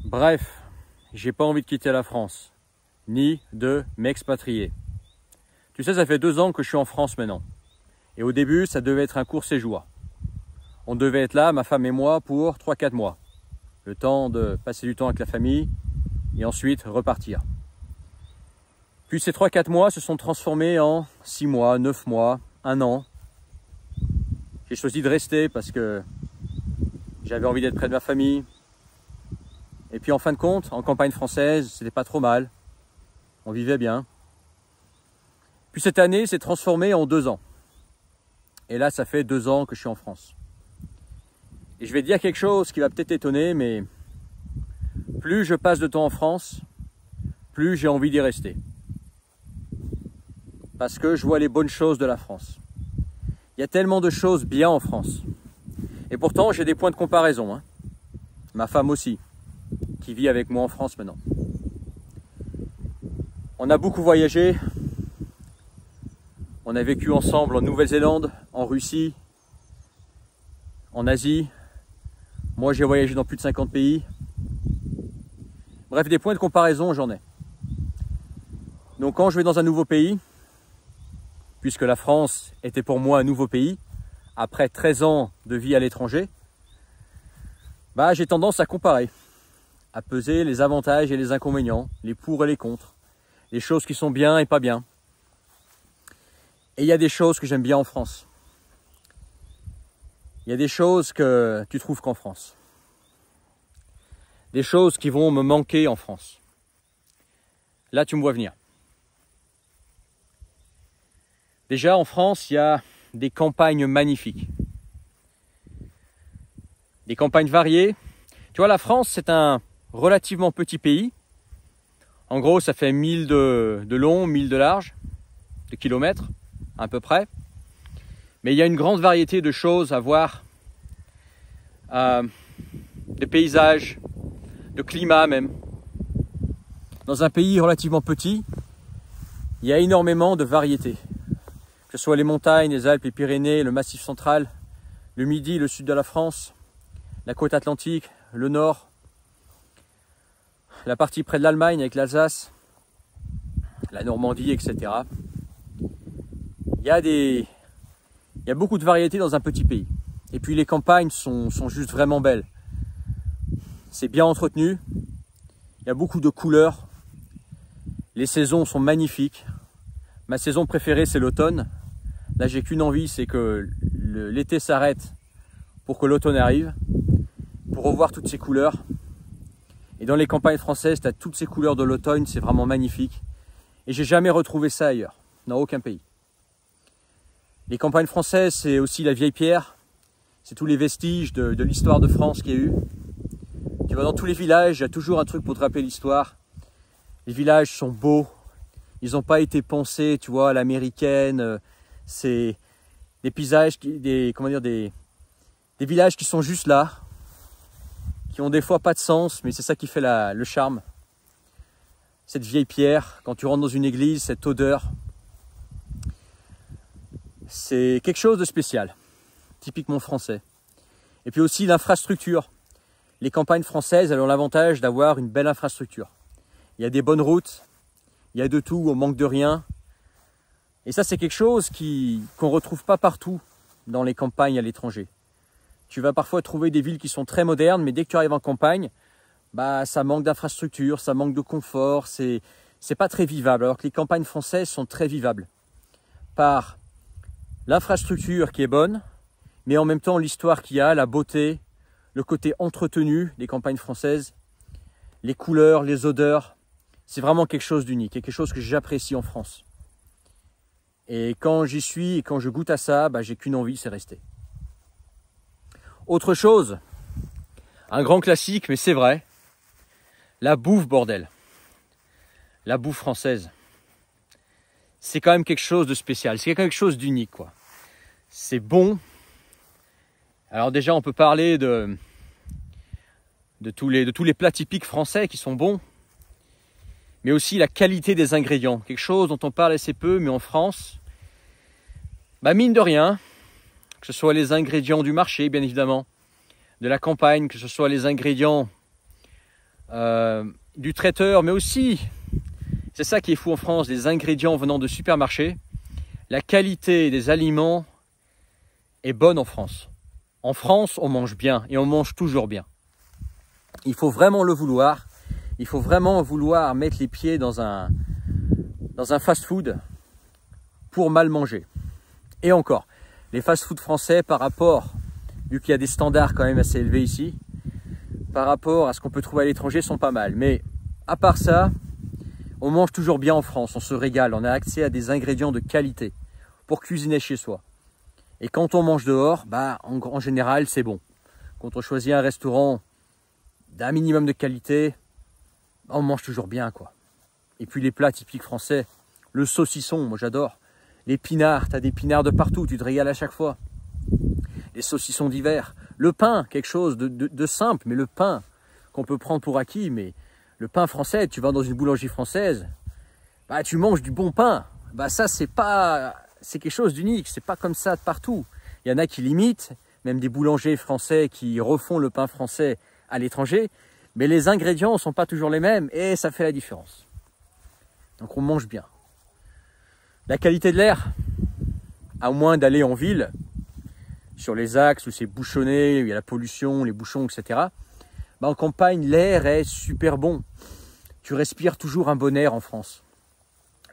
Bref, j'ai pas envie de quitter la France, ni de m'expatrier. Tu sais, ça fait 2 ans que je suis en France maintenant. Et au début, ça devait être un court séjour. On devait être là, ma femme et moi, pour 3-4 mois. Le temps de passer du temps avec la famille et ensuite repartir. Puis ces 3-4 mois se sont transformés en 6 mois, 9 mois, 1 an. J'ai choisi de rester parce que j'avais envie d'être près de ma famille. Et puis en fin de compte, en campagne française, c'était pas trop mal. On vivait bien. Puis cette année s'est transformée en 2 ans. Et là, ça fait 2 ans que je suis en France. Et je vais te dire quelque chose qui va peut-être t'étonner, mais plus je passe de temps en France, plus j'ai envie d'y rester. Parce que je vois les bonnes choses de la France. Il y a tellement de choses bien en France. Et pourtant, j'ai des points de comparaison, hein. Ma femme aussi, qui vit avec moi en France maintenant. On a beaucoup voyagé. On a vécu ensemble en Nouvelle-Zélande, en Russie, en Asie. Moi, j'ai voyagé dans plus de 50 pays. Bref, des points de comparaison, j'en ai. Donc quand je vais dans un nouveau pays, puisque la France était pour moi un nouveau pays, après 13 ans de vie à l'étranger, bah, j'ai tendance à comparer, à peser les avantages et les inconvénients, les pour et les contre, les choses qui sont bien et pas bien. Et il y a des choses que j'aime bien en France. Il y a des choses que tu trouves qu'en France. Des choses qui vont me manquer en France. Là, tu me vois venir. Déjà, en France, il y a des campagnes magnifiques. Des campagnes variées. Tu vois, la France, c'est un relativement petit pays. En gros, ça fait 1000 de long, 1000 de large, de kilomètres, à peu près. Mais il y a une grande variété de choses à voir, de paysages, de climat même. Dans un pays relativement petit, il y a énormément de variétés. Que ce soit les montagnes, les Alpes, les Pyrénées, le Massif central, le Midi, le sud de la France, la côte atlantique, le nord, la partie près de l'Allemagne avec l'Alsace, la Normandie, etc. Il y a beaucoup de variétés dans un petit pays. Et puis les campagnes sont juste vraiment belles. C'est bien entretenu. Il y a beaucoup de couleurs. Les saisons sont magnifiques. Ma saison préférée, c'est l'automne. Là, j'ai qu'une envie, c'est que l'été s'arrête pour que l'automne arrive, pour revoir toutes ces couleurs. Et dans les campagnes françaises, tu as toutes ces couleurs de l'automne, c'est vraiment magnifique. Et j'ai jamais retrouvé ça ailleurs, dans aucun pays. Les campagnes françaises, c'est aussi la vieille pierre. C'est tous les vestiges de l'histoire de France qu'il y a eu. Tu vas dans tous les villages, il y a toujours un truc pour te rappeler l'histoire. Les villages sont beaux. Ils n'ont pas été pensés, tu vois, à l'américaine. C'est des paysages, des villages qui sont juste là, qui ont des fois pas de sens, mais c'est ça qui fait le charme. Cette vieille pierre, quand tu rentres dans une église, cette odeur, c'est quelque chose de spécial, typiquement français. Et puis aussi l'infrastructure. Les campagnes françaises, elles ont l'avantage d'avoir une belle infrastructure. Il y a des bonnes routes, il y a de tout, on manque de rien. Et ça, c'est quelque chose qu'on ne retrouve pas partout dans les campagnes à l'étranger. Tu vas parfois trouver des villes qui sont très modernes, mais dès que tu arrives en campagne, bah, ça manque d'infrastructure, ça manque de confort, c'est pas très vivable. Alors que les campagnes françaises sont très vivables. Par l'infrastructure qui est bonne, mais en même temps l'histoire qu'il y a, la beauté, le côté entretenu des campagnes françaises, les couleurs, les odeurs, c'est vraiment quelque chose d'unique et quelque chose que j'apprécie en France. Et quand j'y suis et quand je goûte à ça, bah, j'ai qu'une envie, c'est rester. Autre chose, un grand classique, mais c'est vrai, la bouffe, bordel. La bouffe française. C'est quand même quelque chose de spécial, c'est quelque chose d'unique, quoi. C'est bon. Alors déjà, on peut parler de tous les plats typiques français qui sont bons, mais aussi la qualité des ingrédients. Quelque chose dont on parle assez peu, mais en France, bah mine de rien, que ce soit les ingrédients du marché, bien évidemment, de la campagne, que ce soit les ingrédients du traiteur, mais aussi, c'est ça qui est fou en France, des ingrédients venant de supermarchés. La qualité des aliments est bonne en France. En France, on mange bien et on mange toujours bien. Il faut vraiment le vouloir. Il faut vraiment vouloir mettre les pieds dans un fast-food pour mal manger. Et encore, les fast-food français par rapport, vu qu'il y a des standards quand même assez élevés ici, par rapport à ce qu'on peut trouver à l'étranger, sont pas mal. Mais à part ça, on mange toujours bien en France, on se régale, on a accès à des ingrédients de qualité pour cuisiner chez soi. Et quand on mange dehors, bah, en général, c'est bon. Quand on choisit un restaurant d'un minimum de qualité, on mange toujours bien, quoi. Et puis les plats typiques français, le saucisson, moi j'adore. L'épinard, tu as des épinards de partout, tu te régales à chaque fois. Les saucissons d'hiver. Le pain, quelque chose de simple, mais le pain qu'on peut prendre pour acquis, mais le pain français, tu vas dans une boulangerie française, bah, tu manges du bon pain. Bah, ça, c'est quelque chose d'unique, c'est pas comme ça de partout. Il y en a qui l'imitent, même des boulangers français qui refont le pain français à l'étranger, mais les ingrédients ne sont pas toujours les mêmes et ça fait la différence. Donc on mange bien. La qualité de l'air, à moins d'aller en ville, sur les axes où c'est bouchonné, où il y a la pollution, les bouchons, etc. Bah en campagne, l'air est super bon. Tu respires toujours un bon air en France.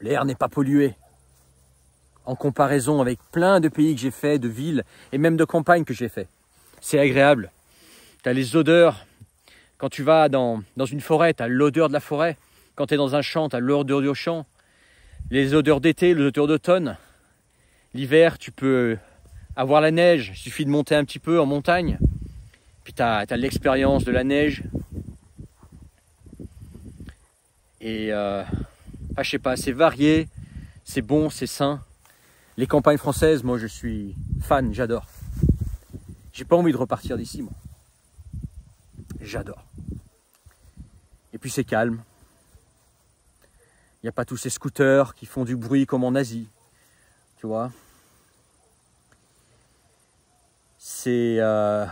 L'air n'est pas pollué. En comparaison avec plein de pays que j'ai fait, de villes et même de campagnes que j'ai fait. C'est agréable. Tu as les odeurs. Quand tu vas dans une forêt, tu as l'odeur de la forêt. Quand tu es dans un champ, tu as l'odeur du champ. Les odeurs d'été, les odeurs d'automne. L'hiver, tu peux avoir la neige. Il suffit de monter un petit peu en montagne. Puis tu as l'expérience de la neige. Et je sais pas, c'est varié, c'est bon, c'est sain. Les campagnes françaises, moi je suis fan, j'adore. J'ai pas envie de repartir d'ici, moi. J'adore. Et puis c'est calme. Il n'y a pas tous ces scooters qui font du bruit comme en Asie. Tu vois. C'est... je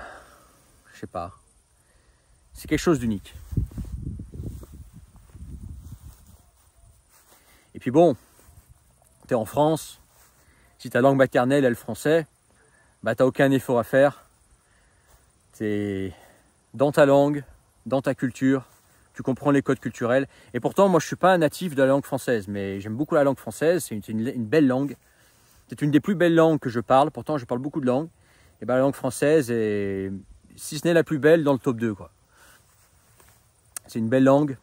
sais pas. C'est quelque chose d'unique. Et puis bon, tu es en France. Si ta langue maternelle est le français, bah t'as aucun effort à faire. Tu es dans ta langue, dans ta culture, tu comprends les codes culturels. Et pourtant, moi je ne suis pas un natif de la langue française, mais j'aime beaucoup la langue française, c'est une belle langue. C'est une des plus belles langues que je parle, pourtant je parle beaucoup de langues. Et bah, la langue française est, si ce n'est la plus belle, dans le top 2, quoi. C'est une belle langue.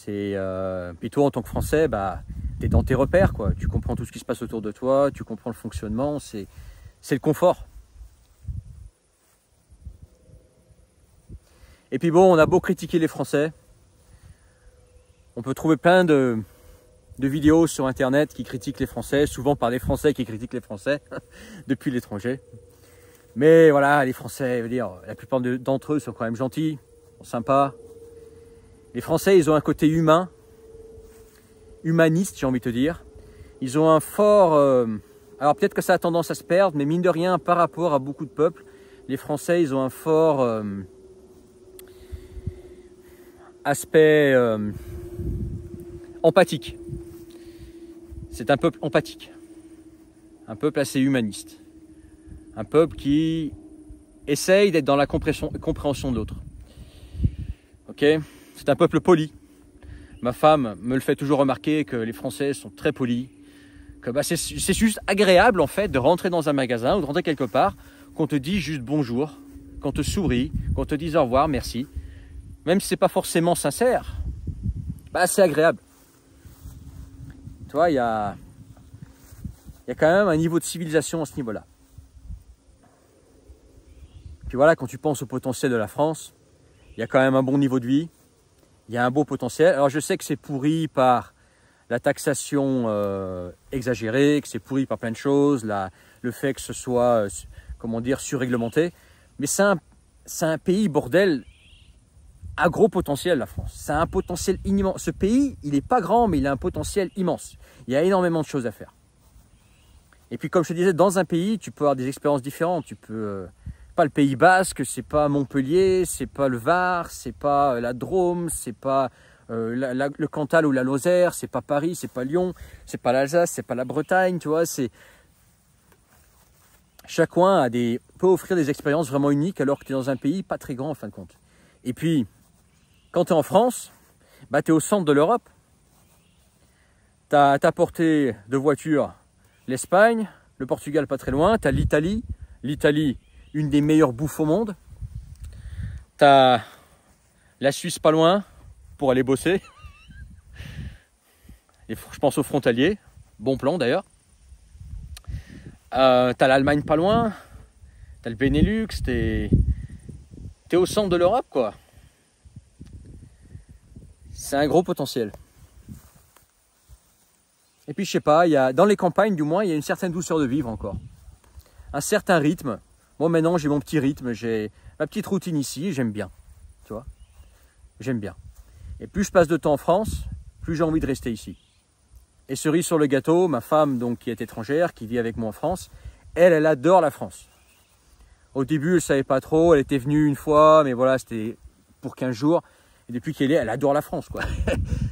Puis toi en tant que Français, bah, tu es dans tes repères, quoi. Tu comprends tout ce qui se passe autour de toi, tu comprends le fonctionnement, c'est le confort. Et puis bon, on a beau critiquer les Français, on peut trouver plein de vidéos sur Internet qui critiquent les Français, souvent par des Français qui critiquent les Français depuis l'étranger. Mais voilà, les Français, je veux dire, la plupart d'entre eux sont quand même gentils, sont sympas. Les Français, ils ont un côté humain, humaniste, j'ai envie de te dire. Ils ont un fort... alors peut-être que ça a tendance à se perdre, mais mine de rien, par rapport à beaucoup de peuples, les Français, ils ont un fort aspect empathique. C'est un peuple empathique. Un peuple assez humaniste. Un peuple qui essaye d'être dans la compréhension de l'autre. Ok ? C'est un peuple poli. Ma femme me le fait toujours remarquer que les Français sont très polis. Que bah, c'est juste agréable en fait de rentrer dans un magasin ou de rentrer quelque part, qu'on te dise juste bonjour, qu'on te sourit, qu'on te dise au revoir, merci. Même si c'est pas forcément sincère, bah, c'est agréable. Tu vois, il y a quand même un niveau de civilisation à ce niveau-là. Puis voilà, quand tu penses au potentiel de la France, il y a quand même un bon niveau de vie. Il y a un beau potentiel. Alors je sais que c'est pourri par la taxation exagérée, que c'est pourri par plein de choses, le fait que ce soit, comment dire, surréglementé. Mais c'est un pays, bordel, à gros potentiel, la France. C'est un potentiel immense. Ce pays, il n'est pas grand, mais il a un potentiel immense. Il y a énormément de choses à faire. Et puis comme je te disais, dans un pays, tu peux avoir des expériences différentes. Tu peux pas le Pays Basque, c'est pas Montpellier, c'est pas le Var, c'est pas la Drôme, c'est pas le Cantal ou la Lozère, c'est pas Paris, c'est pas Lyon, c'est pas l'Alsace, c'est pas la Bretagne, tu vois, c'est... Chacun peut offrir des expériences vraiment uniques alors que tu es dans un pays pas très grand en fin de compte. Et puis, quand tu es en France, bah, tu es au centre de l'Europe. Tu as à ta portée de voiture l'Espagne, le Portugal pas très loin, tu as l'Italie. L'Italie, une des meilleures bouffes au monde. Tu as la Suisse pas loin pour aller bosser. Et je pense aux frontaliers. Bon plan d'ailleurs. T'as l'Allemagne pas loin. T'as le Benelux. T'es au centre de l'Europe, quoi. C'est un gros potentiel. Et puis je sais pas, dans les campagnes du moins, il y a une certaine douceur de vivre encore. Un certain rythme. Moi maintenant j'ai mon petit rythme, j'ai ma petite routine ici et j'aime bien. Tu vois, j'aime bien. Et plus je passe de temps en France, plus j'ai envie de rester ici. Et cerise sur le gâteau, ma femme donc qui est étrangère, qui vit avec moi en France, elle adore la France. Au début elle savait pas trop, elle était venue une fois, mais voilà c'était pour 15 jours. Et depuis qu'elle elle adore la France, quoi.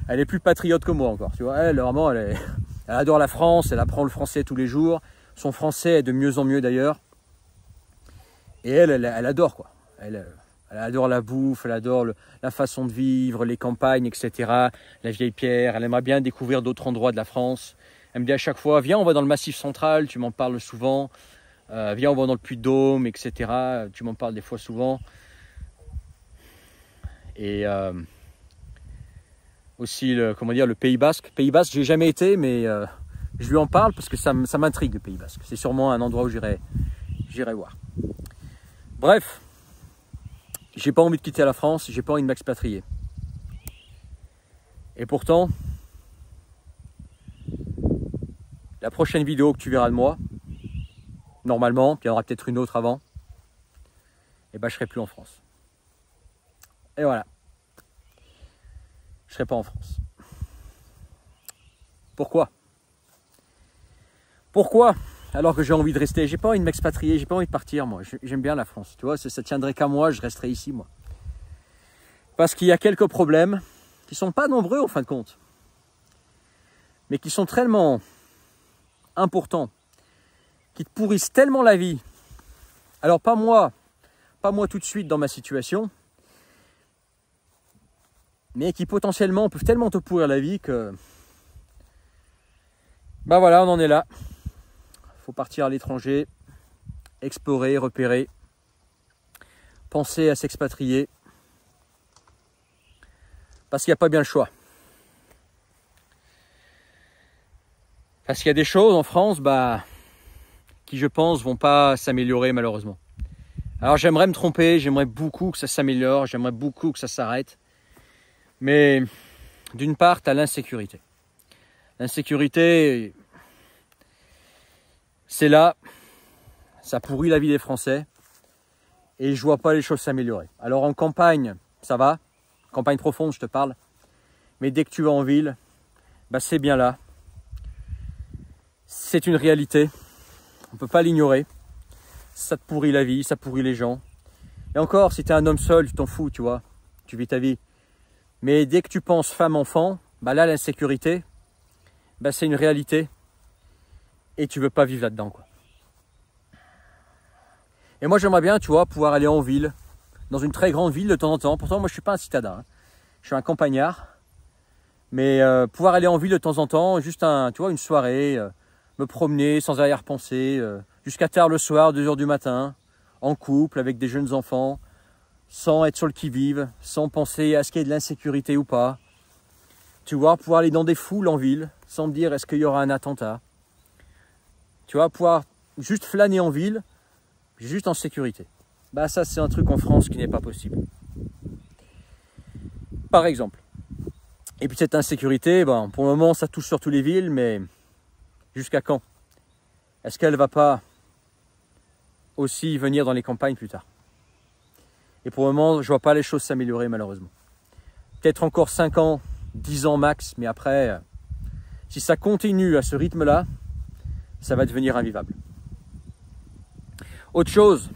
Elle est plus patriote que moi encore, tu vois. Elle adore la France, elle apprend le français tous les jours. Son français est de mieux en mieux d'ailleurs. Et elle adore, quoi. Elle adore la bouffe, elle adore la façon de vivre, les campagnes, etc. La vieille pierre, elle aimerait bien découvrir d'autres endroits de la France. Elle me dit à chaque fois, viens, on va dans le Massif central, tu m'en parles souvent. Viens, on va dans le Puy-de-Dôme, etc. Tu m'en parles des fois souvent. Et aussi, le Pays Basque. Pays Basque, j'ai jamais été, mais je lui en parle parce que ça m'intrigue, le Pays Basque. C'est sûrement un endroit où j'irai voir. Bref, j'ai pas envie de quitter la France, j'ai pas envie de m'expatrier. Et pourtant, la prochaine vidéo que tu verras de moi, normalement, puis il y en aura peut-être une autre avant, et ben je serai plus en France. Et voilà. Je serai pas en France. Pourquoi? Pourquoi? Alors que j'ai envie de rester, j'ai pas envie de m'expatrier, j'ai pas envie de partir moi, j'aime bien la France, tu vois, ça tiendrait qu'à moi, je resterai ici moi. Parce qu'il y a quelques problèmes qui sont pas nombreux en fin de compte, mais qui sont tellement importants, qui te pourrissent tellement la vie. Alors pas moi tout de suite dans ma situation, mais qui potentiellement peuvent tellement te pourrir la vie que... Ben voilà, on en est là. Faut partir à l'étranger, explorer, repérer, penser à s'expatrier, parce qu'il n'y a pas bien le choix. Parce qu'il y a des choses en France, qui je pense vont pas s'améliorer malheureusement. Alors j'aimerais me tromper, j'aimerais beaucoup que ça s'améliore, j'aimerais beaucoup que ça s'arrête. Mais d'une part, tu as l'insécurité. L'insécurité, c'est là, ça pourrit la vie des Français et je vois pas les choses s'améliorer. Alors en campagne, ça va, campagne profonde, je te parle, mais dès que tu vas en ville, c'est bien là. C'est une réalité, on peut pas l'ignorer. Ça te pourrit la vie, ça pourrit les gens. Et encore, si tu es un homme seul, tu t'en fous, tu vois, tu vis ta vie. Mais dès que tu penses femme, enfant, là, l'insécurité, c'est une réalité. Et tu veux pas vivre là-dedans, quoi. Et moi, j'aimerais bien, tu vois, pouvoir aller en ville, dans une très grande ville de temps en temps. Pourtant, moi, je suis pas un citadin, hein. Je suis un campagnard. Mais pouvoir aller en ville de temps en temps, juste une soirée, me promener sans arrière-pensée, jusqu'à tard le soir, 2 h du matin, en couple, avec des jeunes enfants, sans être sur le qui-vive, sans penser à ce qu'il y ait de l'insécurité ou pas. Tu vois, pouvoir aller dans des foules en ville, sans me dire est-ce qu'il y aura un attentat. Tu vois, pouvoir juste flâner en ville, juste en sécurité. Ça, c'est un truc en France qui n'est pas possible. Par exemple. Et puis cette insécurité, pour le moment, ça touche surtout les villes, mais jusqu'à quand? Est-ce qu'elle ne va pas aussi venir dans les campagnes plus tard? Et pour le moment, je vois pas les choses s'améliorer malheureusement. Peut-être encore 5 ans, 10 ans max, mais après, si ça continue à ce rythme-là, ça va devenir invivable. Autre chose,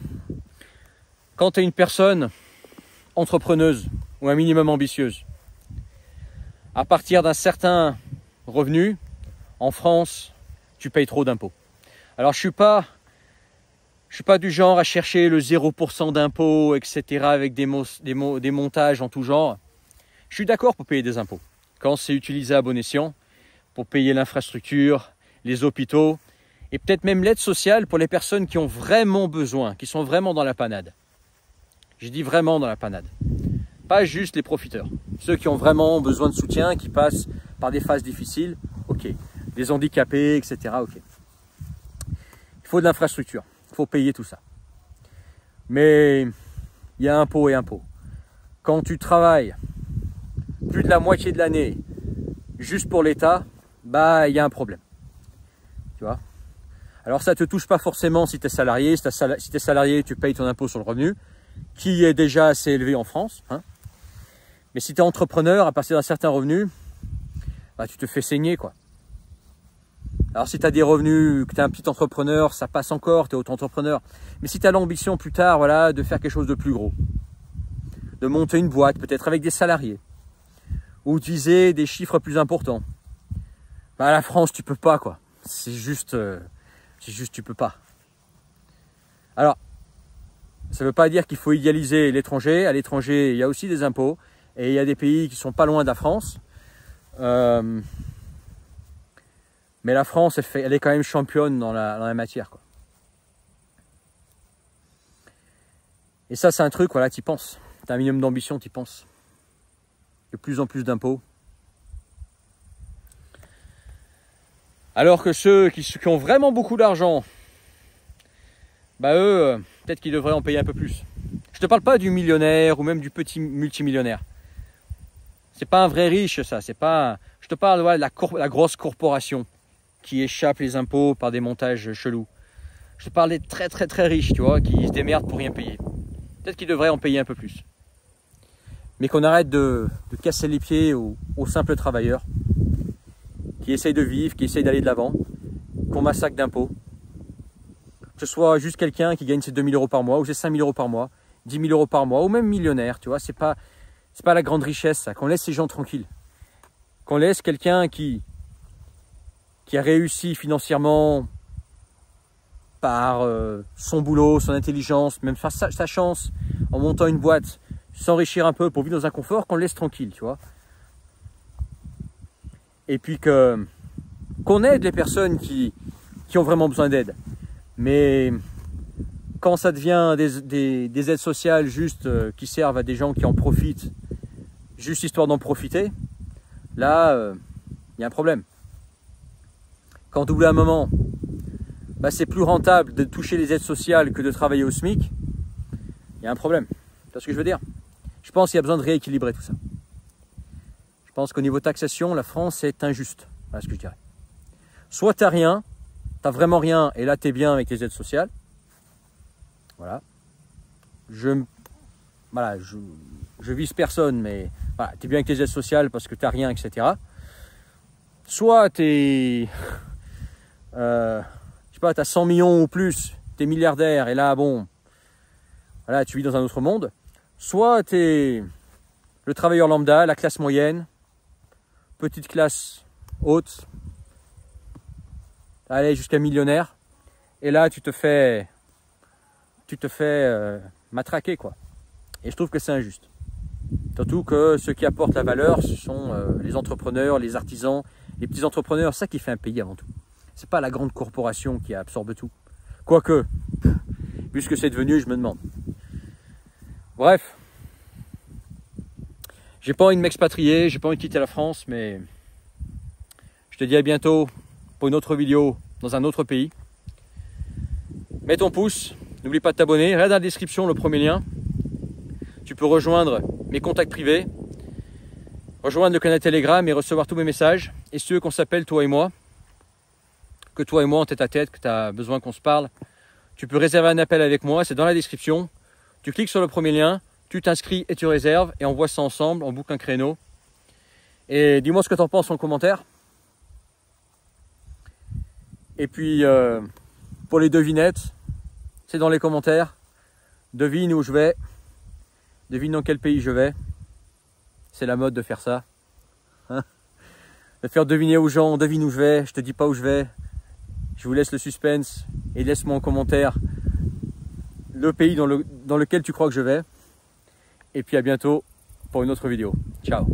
Quand tu es une personne entrepreneuse ou un minimum ambitieuse, à partir d'un certain revenu, en France, tu payes trop d'impôts. Alors je suis pas du genre à chercher le 0% d'impôts, etc. avec des montages en tout genre. Je suis d'accord pour payer des impôts. Quand c'est utilisé à bon escient, pour payer l'infrastructure, les hôpitaux, et peut-être même l'aide sociale pour les personnes qui ont vraiment besoin, qui sont vraiment dans la panade. Je dis vraiment dans la panade. Pas juste les profiteurs. Ceux qui ont vraiment besoin de soutien, qui passent par des phases difficiles, ok. Les handicapés, etc. Ok. Il faut de l'infrastructure. Il faut payer tout ça. Mais il y a impôt et impôt. Quand tu travailles plus de la moitié de l'année juste pour l'État, bah il y a un problème. Tu vois? Alors ça ne te touche pas forcément si tu es salarié. Si tu es salarié, tu payes ton impôt sur le revenu, qui est déjà assez élevé en France. Hein. Mais si tu es entrepreneur, à partir d'un certain revenu, bah, tu te fais saigner, quoi. Alors si tu as des revenus, que tu es un petit entrepreneur, ça passe encore, tu es auto-entrepreneur. Mais si tu as l'ambition plus tard, voilà, de faire quelque chose de plus gros, de monter une boîte, peut-être avec des salariés, ou utiliser des chiffres plus importants, bah, la France, tu peux pas, quoi. C'est juste, tu peux pas. Alors, ça ne veut pas dire qu'il faut idéaliser l'étranger. À l'étranger, il y a aussi des impôts. Et il y a des pays qui sont pas loin de la France. Mais la France, elle est quand même championne dans la matière, quoi. Et ça, c'est un truc, voilà, tu y penses. Tu as un minimum d'ambition, tu y penses. De plus en plus d'impôts. Alors que ceux qui ont vraiment beaucoup d'argent, bah eux, peut-être qu'ils devraient en payer un peu plus. Je te parle pas du millionnaire ou même du petit multimillionnaire. C'est pas un vrai riche, ça. C'est pas. Je te parle, voilà, de la grosse corporation qui échappe les impôts par des montages chelous. Je te parle des très très très riches, tu vois, qui se démerdent pour rien payer. Peut-être qu'ils devraient en payer un peu plus. Mais qu'on arrête de casser les pieds aux simples travailleurs qui essayent de vivre, qui essayent d'aller de l'avant, qu'on massacre d'impôts. Que ce soit juste quelqu'un qui gagne ses 2 000 euros par mois, ou ses 5 000 euros par mois, 10 000 euros par mois, ou même millionnaire, tu vois, c'est pas la grande richesse, ça. Qu'on laisse ces gens tranquilles. Qu'on laisse quelqu'un qui a réussi financièrement par son boulot, son intelligence, même sa chance, en montant une boîte, s'enrichir un peu pour vivre dans un confort, qu'on le laisse tranquille, tu vois. Et puis qu'on aide les personnes qui ont vraiment besoin d'aide. Mais quand ça devient des aides sociales juste qui servent à des gens qui en profitent, juste histoire d'en profiter, là, il y a un problème. Quand au bout d'un moment, bah, c'est plus rentable de toucher les aides sociales que de travailler au SMIC, il y a un problème. Tu vois ce que je veux dire? Je pense qu'il y a besoin de rééquilibrer tout ça. Je pense qu'au niveau taxation, la France est injuste. Voilà ce que je dirais. Soit tu n'as rien, tu n'as vraiment rien, et là tu es bien avec tes aides sociales. Voilà. Je vise personne, mais voilà, tu es bien avec tes aides sociales parce que tu n'as rien, etc. Soit tu es... je sais pas, tu as 100 millions ou plus, tu es milliardaire, et là, bon, voilà, tu vis dans un autre monde. Soit tu es le travailleur lambda, la classe moyenne, petite classe haute, allez jusqu'à millionnaire, et là tu te fais matraquer, quoi. Et je trouve que c'est injuste. Surtout que ceux qui apportent la valeur, ce sont les entrepreneurs, les artisans, les petits entrepreneurs, ça qui fait un pays avant tout. C'est pas la grande corporation qui absorbe tout. Quoique, puisque c'est devenu, je me demande. Bref, j'ai pas envie de m'expatrier, j'ai pas envie de quitter la France, mais je te dis à bientôt pour une autre vidéo dans un autre pays. Mets ton pouce, n'oublie pas de t'abonner, regarde dans la description le premier lien. Tu peux rejoindre mes contacts privés, rejoindre le canal Telegram et recevoir tous mes messages. Et ceux qu'on s'appelle toi et moi, que toi et moi en tête à tête, que tu as besoin qu'on se parle, tu peux réserver un appel avec moi, c'est dans la description. Tu cliques sur le premier lien, tu t'inscris et tu réserves et on voit ça ensemble, on boucle un créneau. Et dis-moi ce que tu en penses en commentaire. Et puis, pour les devinettes, c'est dans les commentaires. Devine où je vais. Devine dans quel pays je vais. C'est la mode de faire ça. Hein, de faire deviner aux gens, devine où je vais. Je te dis pas où je vais. Je vous laisse le suspense et laisse-moi en commentaire le pays dans lequel tu crois que je vais. Et puis à bientôt pour une autre vidéo. Ciao.